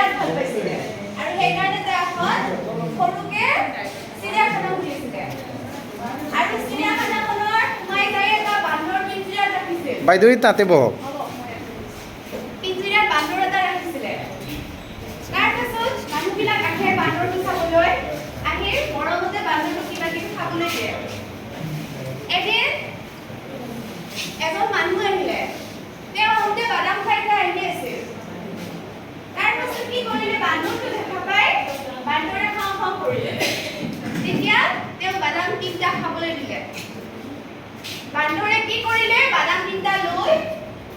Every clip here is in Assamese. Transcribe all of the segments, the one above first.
বিৰাট ভাল পাইছিলে আৰু সেইকাৰণে তেওঁ এখন সৰুকে চিৰিয়াখানা খুলিছিলে আৰু চিৰিয়াখানাখনৰ সোমাই যায় এটা বান্দৰ পিঞ্জিৰাত ৰাখিছিল বাইদেউ তাতে বহক পিঞ্জিৰাত বান্দৰ এটা ৰাখিছিলে তাৰপাছত মানুহবিলাক আহে বান্দৰটো চাবলৈ আহি মৰমতে বান্দৰটো কিবা কিবি খাবলৈ দিয়ে এদিন এজন মানুহ আহিলে তেওঁ আহোঁতে বাদাম খাই আহি আছিল তাৰপাছত কি কৰিলে বান্দৰটো দেখা পাই বান্দৰে খাওঁ খাওঁ কৰিলে তেতিয়া তেওঁ বাদাম তিনিটা খাবলৈ দিলে বান্দৰে কি কৰিলে বাদাম তিনিটা লৈ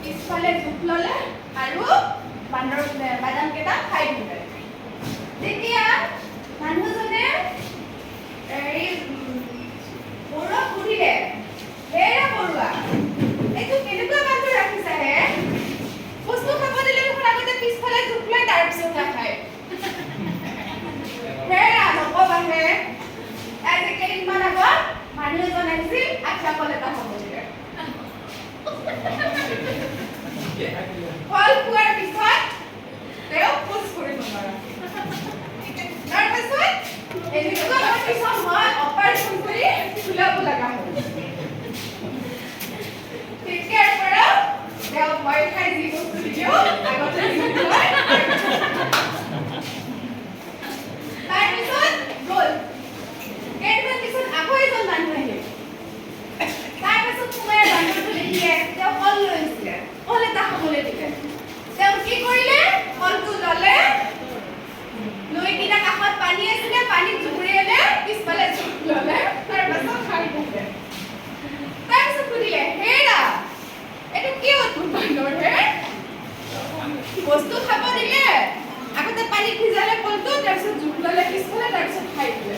পিছফালে জুপ ল'লে আৰু বাদাম কেইটা খাই দিলে তেতিয়া মানুহজনে বৰুৱাক সুধিলে হেৰা বৰুৱা এইটো কেনেকুৱা বান্দৰ ৰাখিছা হে বস্তু খাব দিলে দেখোন আগতে পিছফালে জুপ লৈ তাৰপিছত নাখায় হেৰা নকবাহে আজি কেইদিনমান আগত মানুহ এজন আহিছিল আঠা কল এটা খাব দিলে ফল খোৱাৰ পিছত তেওঁ খোজ কৰিব নোৱাৰে তাৰপাছত এনেকুৱা পিছত মই অপাৰেশ্যন কৰি ফুলাব লগা হ'ল তেতিয়াৰ পৰা তেওঁ ভয় খাই যি বস্তু দিলেও আগতে তাৰপিছত গ'ল কেইদিনমান পিছত আকৌ এজন মানুহ আহিল তাৰপাছত সোমাই বান্দৰটো দেখিলে তেওঁ কল লৈ আহিছিলে কল এটা খাবলৈ দিলে তেওঁ কি কৰিলে কলটো ল'লে লৈ কিনে কাষত পানী আছিলে পানীত জুবুৰিয়ালে পিছফালে জুপ ল'লে তাৰপাছত খাই দিলে তাৰপিছত সুধিলে হেৰা এইটো কি অদ্ভুত বান্দৰ হে বস্তু খাব দিলে আগতে পানীত ভিজালে কলটো তাৰপিছত জুপ ল'লে পিছফালে তাৰপিছত খাই দিলে